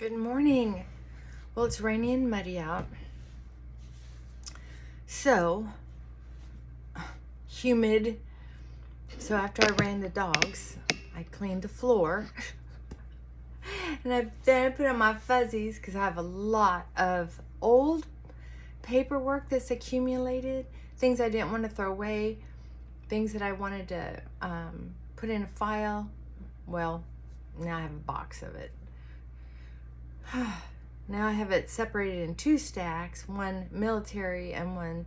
Good morning. Well, it's rainy and muddy out. So, humid. So after I ran the dogs, I cleaned the floor. And then I put on my fuzzies because I have a lot of old paperwork that's accumulated. Things I didn't want to throw away. Things that I wanted to put in a file. Well, now I have a box of it. Now I have it separated in two stacks, one military and one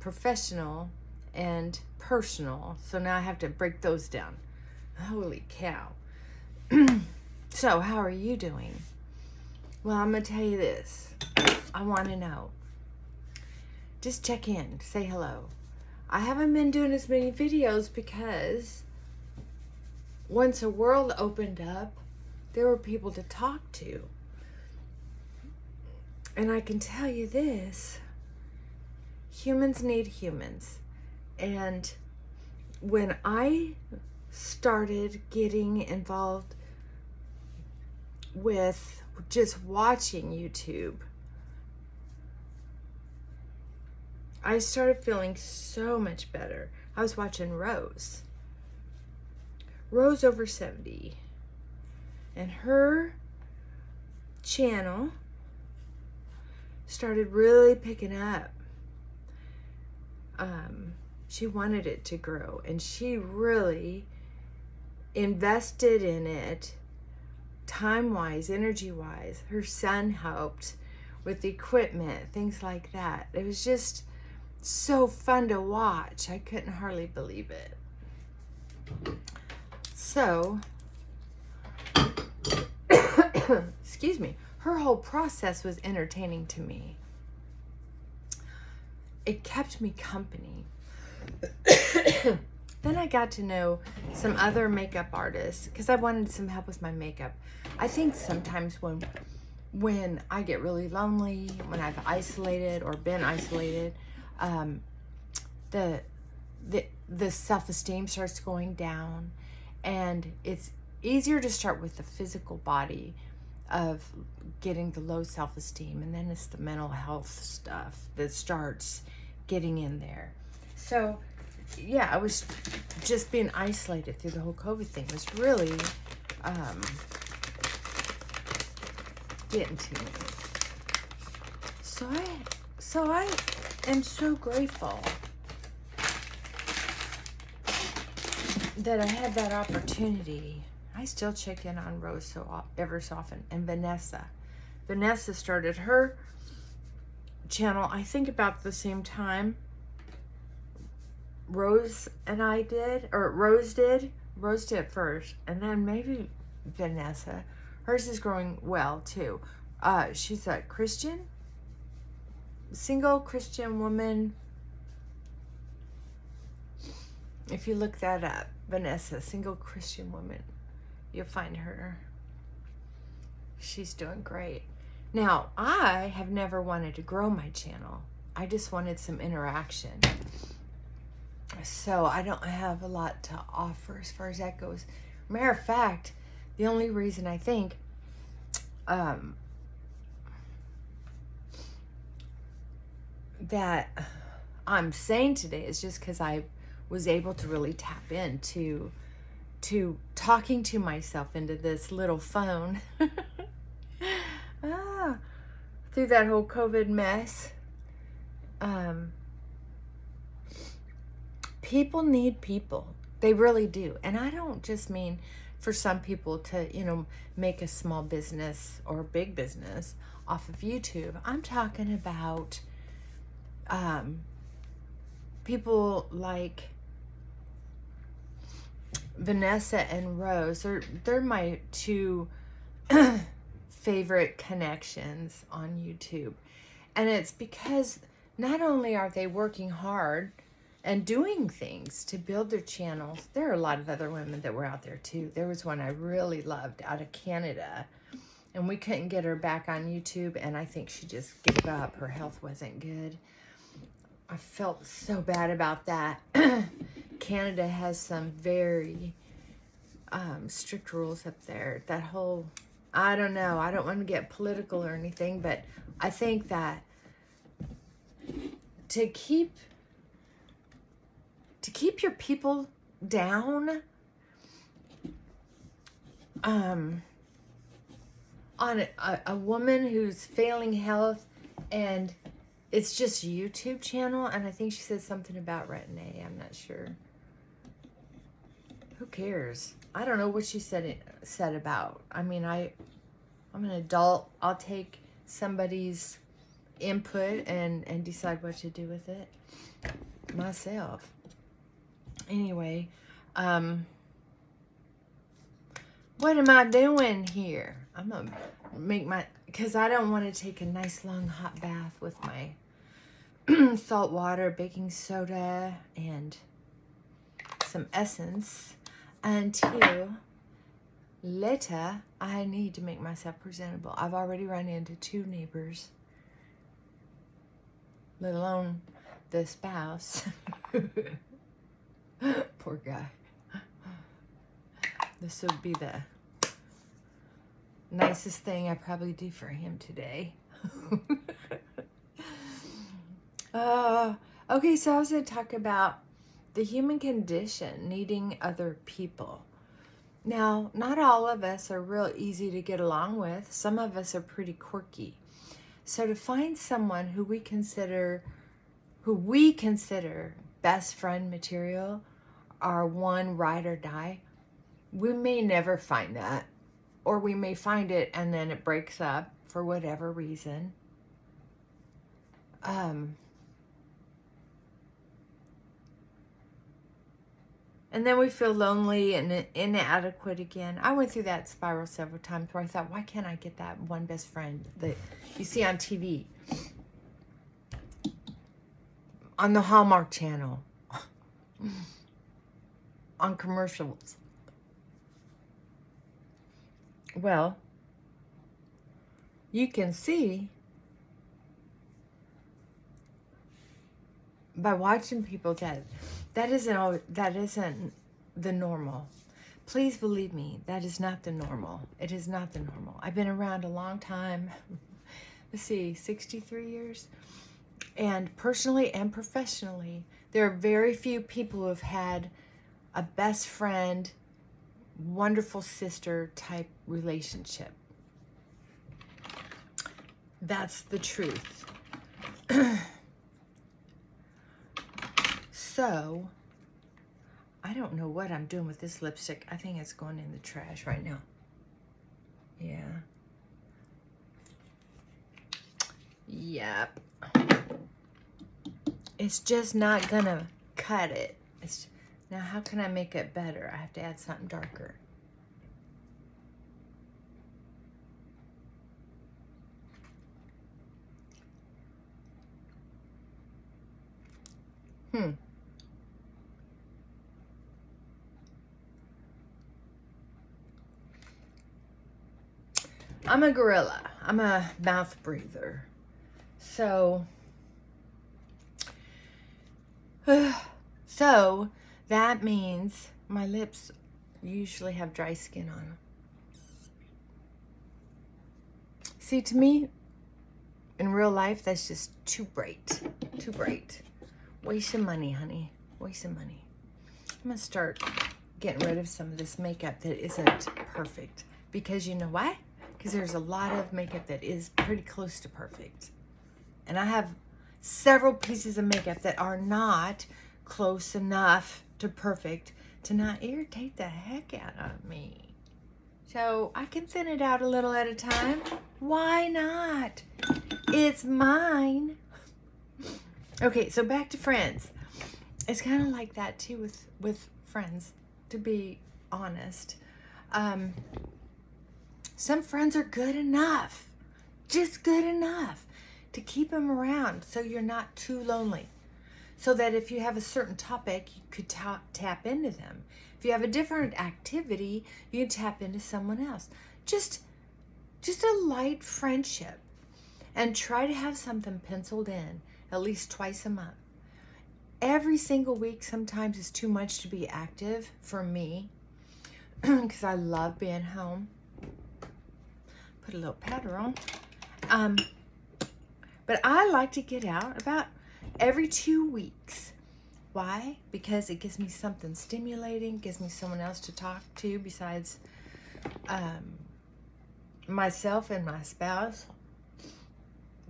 professional and personal. So now I have to break those down. Holy cow. So how are you doing? Well, I'm going to tell you this. I want to know. Just check in. Say hello. I haven't been doing as many videos because once the world opened up, there were people to talk to. And I can tell you this, humans need humans. And when I started getting involved with just watching YouTube, I started feeling so much better. I was watching Rose over 70, and her channel started really picking up. She wanted it to grow, and she really invested in it time-wise, energy-wise. Her son helped with the equipment, things like that. It was just so fun to watch. I couldn't hardly believe it. So, excuse me, her whole process was entertaining to me. It kept me company. Then I got to know some other makeup artists because I wanted some help with my makeup. I think sometimes when I get really lonely, when I've isolated or been isolated, the self-esteem starts going down, and it's easier to start with the physical body of getting the low self-esteem, and then it's the mental health stuff that starts getting in there. So yeah, I was just being isolated through the whole COVID thing. It was really getting to me. So I am so grateful that I had that opportunity. I still check in on Rose ever so often, and Vanessa. Vanessa started her channel, I think about the same time Rose and I did, or Rose did. Rose did first, and then maybe Vanessa. Hers is growing well too. She's a Christian, single Christian woman. If you look that up, Vanessa, single Christian woman, you'll find her. She's doing great. Now, I have never wanted to grow my channel. I just wanted some interaction. So I don't have a lot to offer as far as that goes. Matter of fact, the only reason I think that I'm saying today is just because I was able to really tap into talking to myself into this little phone through that whole COVID mess. People need people. They really do. And I don't just mean for some people to, make a small business or a big business off of YouTube. I'm talking about people like Vanessa and Rose. They're my two favorite connections on YouTube. And it's because not only are they working hard and doing things to build their channels, there are a lot of other women that were out there too. There was one I really loved out of Canada, and we couldn't get her back on YouTube, and I think she just gave up. Her health wasn't good. I felt so bad about that. Canada has some very strict rules up there. That whole I don't know. I don't want to get political or anything, but I think that to keep your people down on a woman who's failing health, and it's just YouTube channel, and I think she said something about retin-A. I'm not sure. Who cares? I don't know what she said about. I mean, I'm an adult. I'll take somebody's input and decide what to do with it myself. Anyway, what am I doing here? I'm gonna make because I don't want to take a nice long hot bath with my salt water, baking soda, and some essence until later. I need to make myself presentable. I've already run into 2 neighbors, let alone the spouse. Poor guy. This would be the nicest thing I probably do for him today. Okay, so I was going to talk about the human condition, needing other people. Now, not all of us are real easy to get along with. Some of us are pretty quirky. So to find someone who we consider best friend material, our one ride or die, we may never find that. Or we may find it and then it breaks up for whatever reason. And then we feel lonely and inadequate again. I went through that spiral several times where I thought, why can't I get that one best friend that you see on TV? On the Hallmark Channel. On commercials. Well, you can see by watching people that isn't the normal. Please believe me, that is not the normal. It is not the normal. I've been around a long time. Let's see, 63 years. And personally and professionally, there are very few people who have had a best friend, wonderful sister type relationship. That's the truth. So, I don't know what I'm doing with this lipstick. I think it's going in the trash right now. Yeah. Yep. It's just not gonna cut it. Now, how can I make it better? I have to add something darker. I'm a gorilla. I'm a mouth breather. So that means my lips usually have dry skin on them. See, to me, in real life, that's just too bright. Too bright. Wasting money, honey. Wasting money. I'm going to start getting rid of some of this makeup that isn't perfect. Because you know why? Because there's a lot of makeup that is pretty close to perfect. And I have several pieces of makeup that are not close enough to perfect to not irritate the heck out of me. So I can thin it out a little at a time. Why not? It's mine. Okay, so back to friends. It's kind of like that too with friends, to be honest. Some friends are good enough, just good enough to keep them around so you're not too lonely. So that if you have a certain topic, you could tap into them. If you have a different activity, you can tap into someone else. Just a light friendship. And try to have something penciled in at least twice a month. Every single week sometimes is too much to be active for me because I love being home. put a little powder on. But I like to get out about every 2 weeks. Why? Because it gives me something stimulating, gives me someone else to talk to besides myself and my spouse.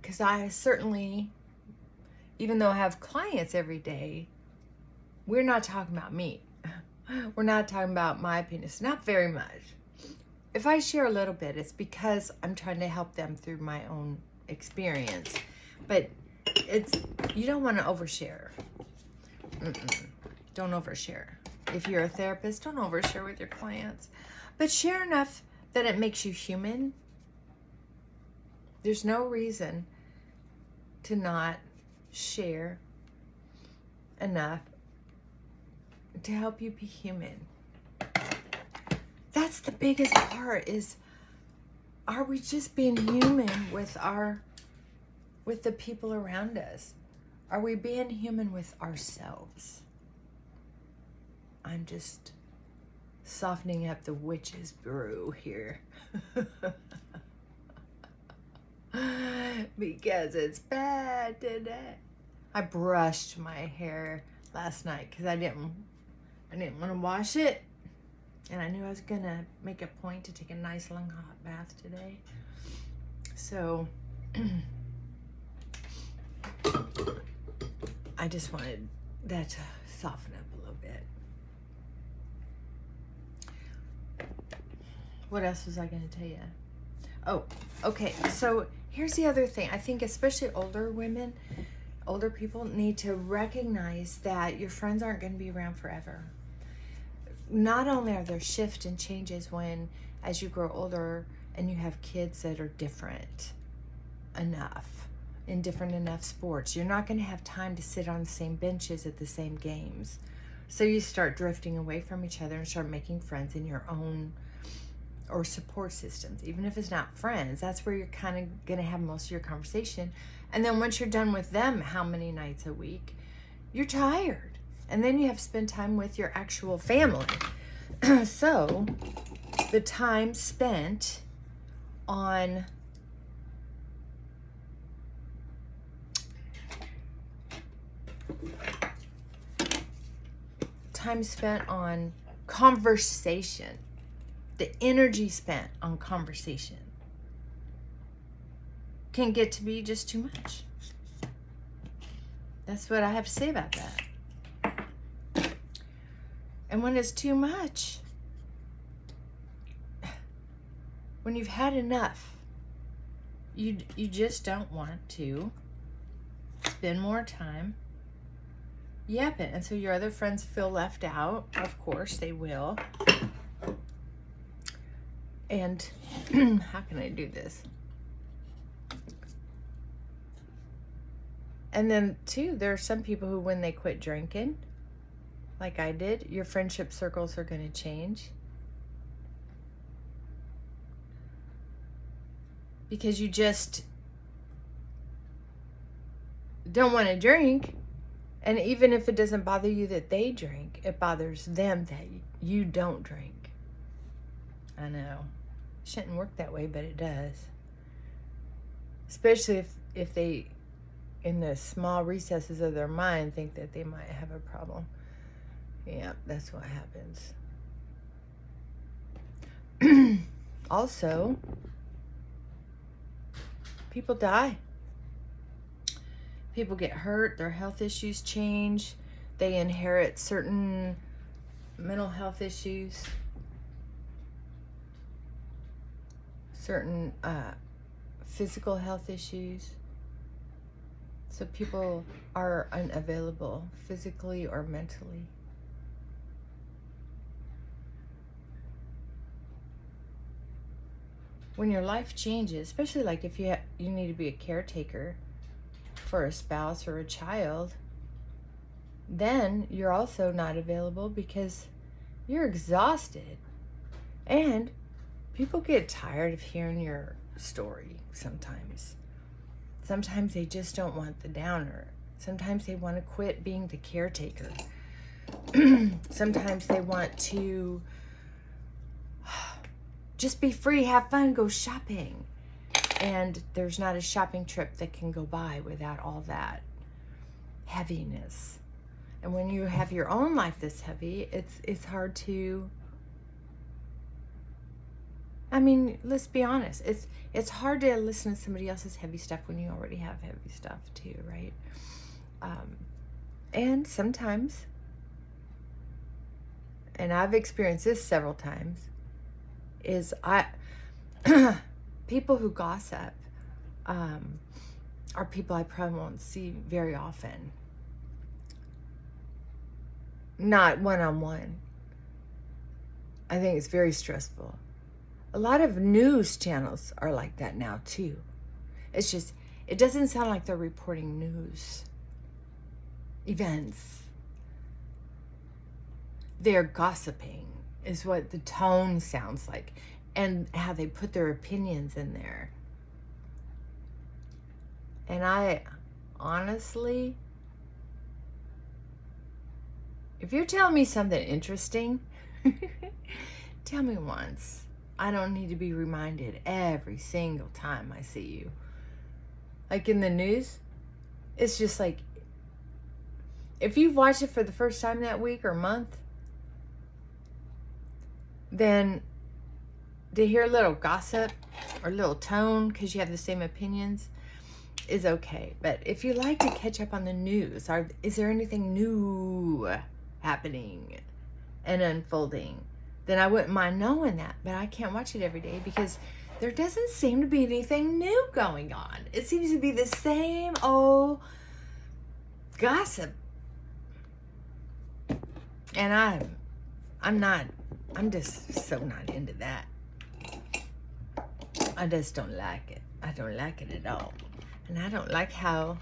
Because I certainly, even though I have clients every day, we're not talking about me. We're not talking about my penis, not very much. If I share a little bit, it's because I'm trying to help them through my own experience. But you don't want to overshare. Don't overshare. If you're a therapist, don't overshare with your clients. But share enough that it makes you human. There's no reason to not share enough to help you be human. That's the biggest part, is, are we just being human with the people around us? Are we being human with ourselves? I'm just softening up the witch's brew here. Because it's bad today. I brushed my hair last night because I didn't want to wash it. And I knew I was going to make a point to take a nice long hot bath today. So I just wanted that to soften up a little bit. What else was I going to tell you? Oh, okay. So here's the other thing. I think especially older women, older people need to recognize that your friends aren't going to be around forever. Not only are there shifts and changes as you grow older and you have kids that are different enough, in different enough sports, you're not going to have time to sit on the same benches at the same games. So you start drifting away from each other and start making friends in your own or support systems. Even if it's not friends, that's where you're kind of going to have most of your conversation. And then once you're done with them, how many nights a week, you're tired. And then you have to spend time with your actual family. So the time spent on conversation, the energy spent on conversation can get to be just too much. That's what I have to say about that. And when it's too much, when you've had enough, you just don't want to spend more time yapping. And so your other friends feel left out. Of course they will. And how can I do this? And then too, there are some people who, when they quit drinking, like I did, your friendship circles are going to change. Because you just don't want to drink. And even if it doesn't bother you that they drink, it bothers them that you don't drink. I know. It shouldn't work that way, but it does. Especially if they, in the small recesses of their mind, think that they might have a problem. Yeah, that's what happens. Also, people die. People get hurt, their health issues change, they inherit certain mental health issues, certain physical health issues. So people are unavailable physically or mentally. When your life changes, especially like if you need to be a caretaker for a spouse or a child, then you're also not available because you're exhausted. And people get tired of hearing your story sometimes. Sometimes they just don't want the downer. Sometimes they want to quit being the caretaker. Sometimes they want to just be free, have fun, go shopping. And there's not a shopping trip that can go by without all that heaviness. And when you have your own life this heavy, it's hard to, I mean, let's be honest. It's hard to listen to somebody else's heavy stuff when you already have heavy stuff too, right? And sometimes, and I've experienced this several times, is people who gossip are people I probably won't see very often. Not one-on-one. I think it's very stressful. A lot of news channels are like that now too. It's just, it doesn't sound like they're reporting news events. They're gossiping is what the tone sounds like, and how they put their opinions in there. And I honestly, if you're telling me something interesting, tell me once. I don't need to be reminded every single time I see you. Like in the news, it's just like, if you've watched it for the first time that week or month, then to hear a little gossip or a little tone because you have the same opinions is okay. But if you like to catch up on the news, is there anything new happening and unfolding, then I wouldn't mind knowing that. But I can't watch it every day because there doesn't seem to be anything new going on. It seems to be the same old gossip. And I'm just so not into that. I just don't like it. I don't like it at all. And I don't like how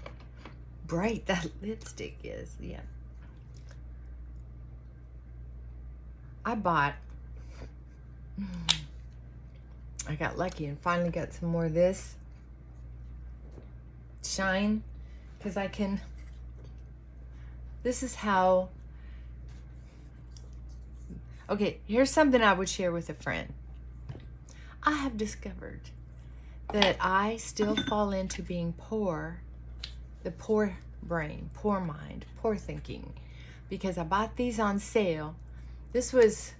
bright that lipstick is. Yeah. I got lucky and finally got some more of this shine, because this is how, okay, here's something I would share with a friend. I have discovered that I still fall into being poor, the poor brain, poor mind, poor thinking, because I bought these on sale. This was,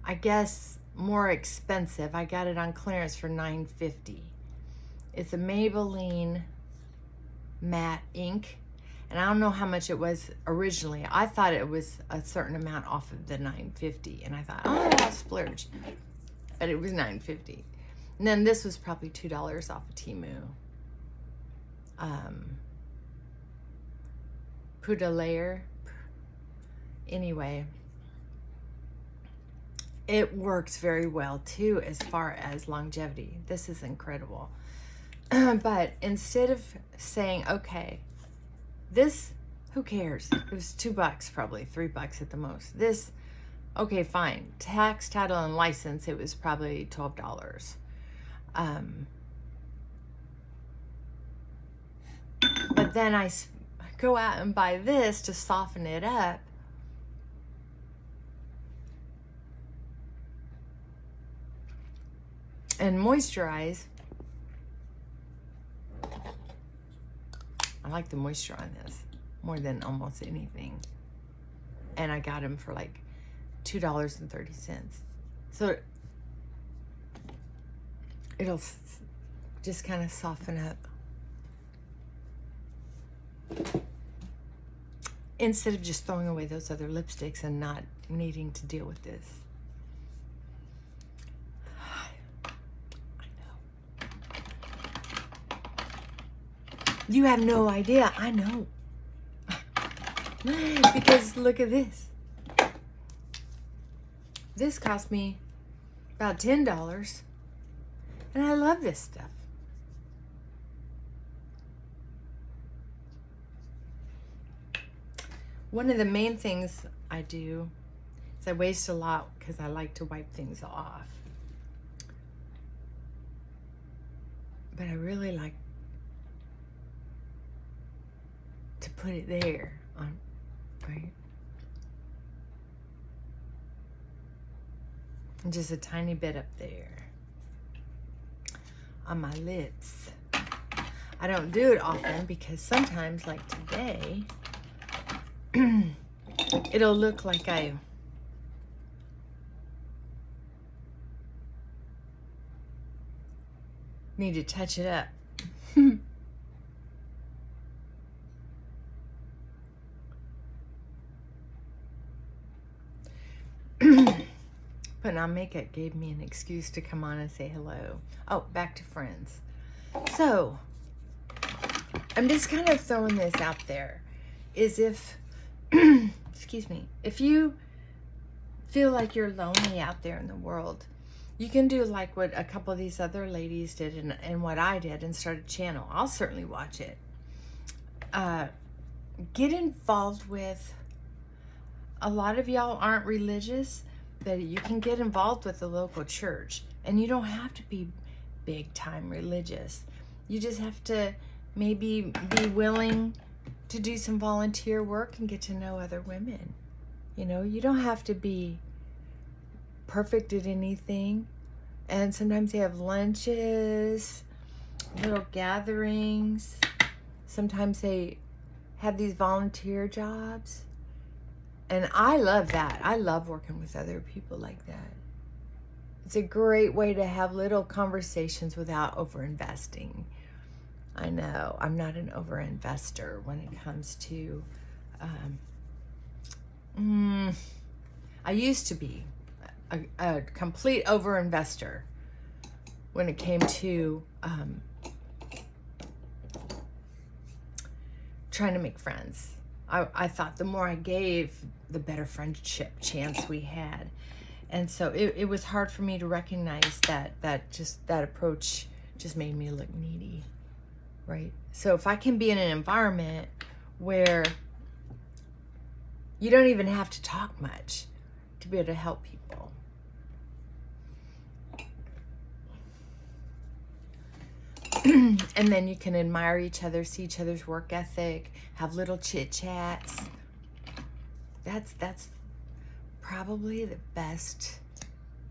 I guess, more expensive. I got it on clearance for $9.50. It's a Maybelline matte ink, and I don't know how much it was originally. I thought it was a certain amount off of the $9.50, and I thought, oh, I'll splurge. But it was $9.50. And then this was probably $2 off of Temu. Put a layer. Anyway, it works very well too as far as longevity. This is incredible. But instead of saying, okay, this, who cares? It was $2, probably $3 at the most. This, okay, fine. Tax, title, and license, it was probably $12. But then I go out and buy this to soften it up. And moisturize. I like the moisture on this more than almost anything. And I got them for like $2.30. So it'll just kind of soften up. Instead of just throwing away those other lipsticks and not needing to deal with this. You have no idea. I know. Because look at this. This cost me about $10. And I love this stuff. One of the main things I do is I waste a lot because I like to wipe things off. But I really like to put it there on, right? And just a tiny bit up there. on my lips. I don't do it often because sometimes, like today, it'll look like I need to touch it up. Putting on makeup gave me an excuse to come on and say hello. Oh, back to friends. So, I'm just kind of throwing this out there. Is if, excuse me, if you feel like you're lonely out there in the world, you can do like what a couple of these other ladies did and what I did and start a channel. I'll certainly watch it. Get involved with, a lot of y'all aren't religious, that you can get involved with the local church. And you don't have to be big time religious. You just have to maybe be willing to do some volunteer work and get to know other women. You know, you don't have to be perfect at anything. And sometimes they have lunches, little gatherings. Sometimes they have these volunteer jobs. And I love that. I love working with other people like that. It's a great way to have little conversations without over-investing. I know I'm not an over-investor when it comes to, I used to be a complete over-investor when it came to trying to make friends. I thought the more I gave, the better friendship chance we had. And so it was hard for me to recognize that approach just made me look needy, right? So if I can be in an environment where you don't even have to talk much to be able to help people. And then you can admire each other, see each other's work ethic, have little chit chats. That's probably the best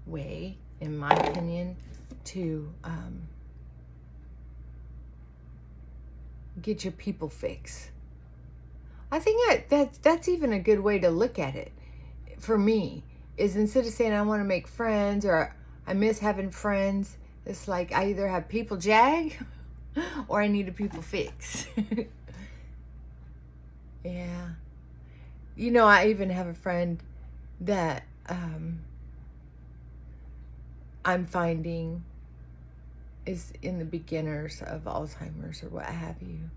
way, in my opinion, to get your people fix. I think that's even a good way to look at it for me, is instead of saying I want to make friends or I miss having friends, it's like I either have people jag or I need a people fix. Yeah. You know, I even have a friend that I'm finding is in the beginners of Alzheimer's or what have you.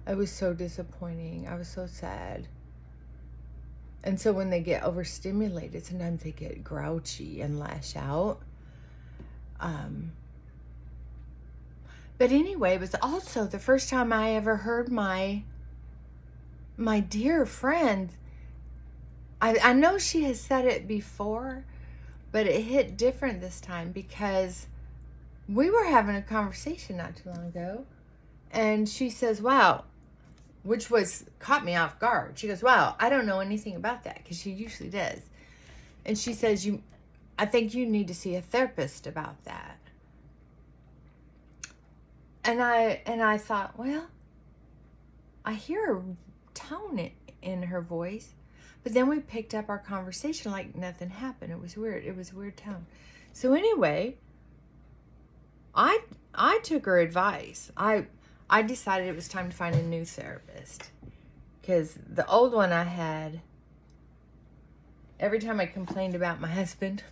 It was so disappointing. I was so sad. And so when they get overstimulated, sometimes they get grouchy and lash out. But anyway, it was also the first time I ever heard my dear friend. I know she has said it before, but it hit different this time because we were having a conversation not too long ago. And she says, wow, which caught me off guard. She goes, wow, I don't know anything about that, because she usually does. And she says, I think you need to see a therapist about that. And I thought, well, I hear a tone in her voice, but then we picked up our conversation like nothing happened. It was weird. It was a weird tone. So anyway, I took her advice. I decided it was time to find a new therapist, because the old one I had, every time I complained about my husband,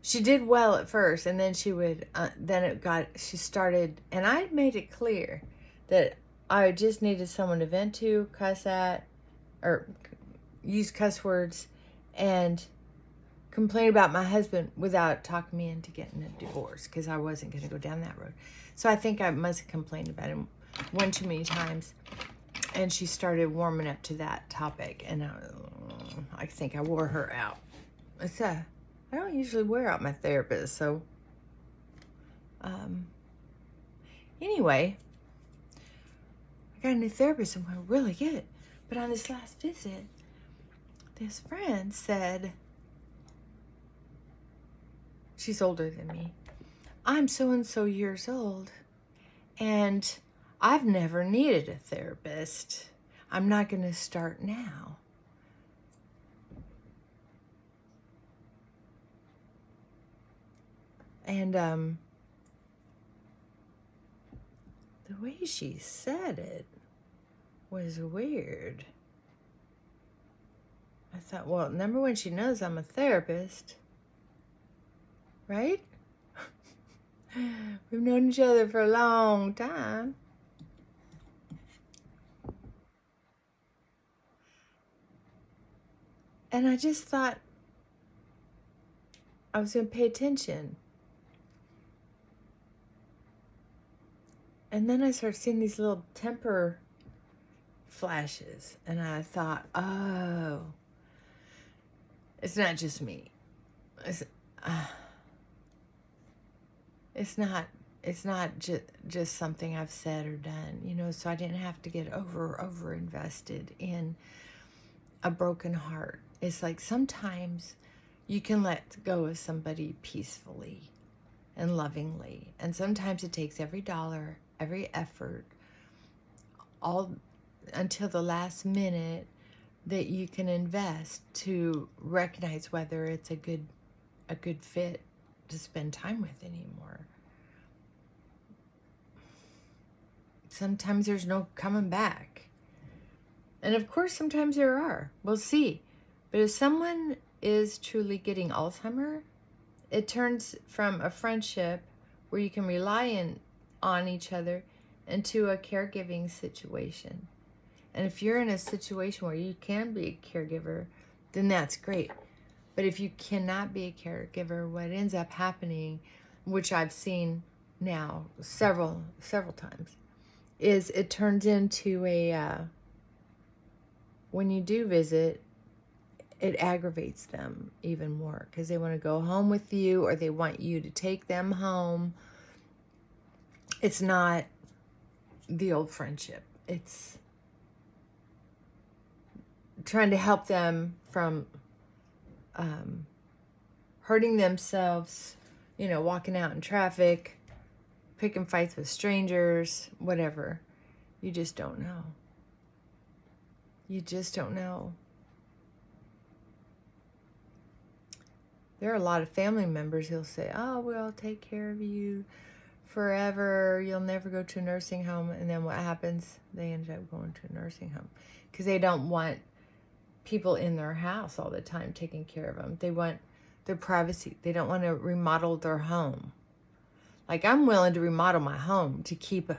she did well at first, and then she started, and I made it clear that I just needed someone to vent to, cuss at, or use cuss words, and complain about my husband without talking me into getting a divorce, because I wasn't going to go down that road. So I think I must have complained about him one too many times, and she started warming up to that topic, and I think I wore her out. I don't usually wear out my therapist, so anyway, I got a new therapist and we're really good. But on this last visit, this friend said, she's older than me. I'm so and so years old, and I've never needed a therapist. I'm not going to start now. And the way she said it was weird. I thought, well, number one, she knows I'm a therapist, right? We've known each other for a long time. And I just thought I was going to pay attention. And then I started seeing these little temper flashes. And I thought, oh, it's not just me. It's not just something I've said or done, you know, so I didn't have to get over invested in a broken heart. It's like sometimes you can let go of somebody peacefully and lovingly, and sometimes it takes every dollar, every effort, all until the last minute that you can invest to recognize whether it's a good fit to spend time with anymore. Sometimes there's no coming back. And of course, sometimes there are. We'll see. But if someone is truly getting Alzheimer's, it turns from a friendship where you can rely on each other into a caregiving situation. And if you're in a situation where you can be a caregiver, then that's great. But if you cannot be a caregiver, what ends up happening, which I've seen now several times, is it turns into when you do visit, it aggravates them even more because they want to go home with you or they want you to take them home. It's not the old friendship. It's trying to help them from hurting themselves, you know, walking out in traffic, picking fights with strangers, whatever. You just don't know. You just don't know. There are a lot of family members who'll say, oh, we'll take care of you forever. You'll never go to a nursing home. And then what happens? They end up going to a nursing home because they don't want people in their house all the time taking care of them. They want their privacy. They don't want to remodel their home. Like, I'm willing to remodel my home to keep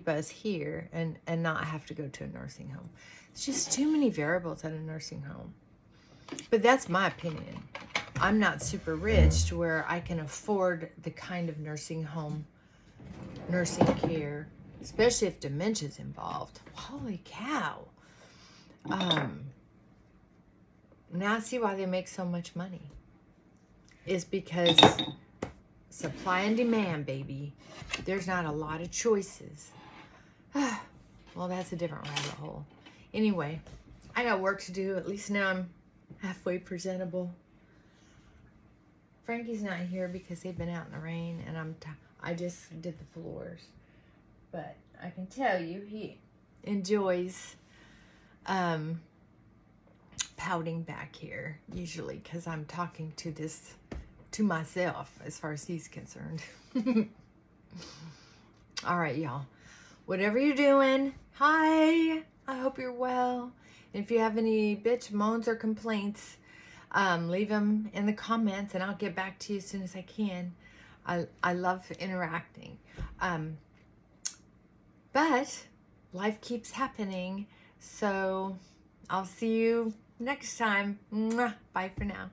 us here and not have to go to a nursing home. It's just too many variables at a nursing home. But that's my opinion. I'm not super rich to where I can afford the kind of nursing care, especially if dementia's involved. Holy cow. Now I see why they make so much money. Is because supply and demand, baby. There's not a lot of choices. Well, that's a different rabbit hole. Anyway, I got work to do. At least now I'm halfway presentable. Frankie's not here because they've been out in the rain, and I just did the floors. But I can tell you he enjoys pouting back here, usually, because I'm talking to myself as far as he's concerned. All right, y'all. Whatever you're doing, hi. I hope you're well. And if you have any bitch, moans, or complaints, leave them in the comments, and I'll get back to you as soon as I can. I love interacting. But life keeps happening, so I'll see you next time. Mwah. Bye for now.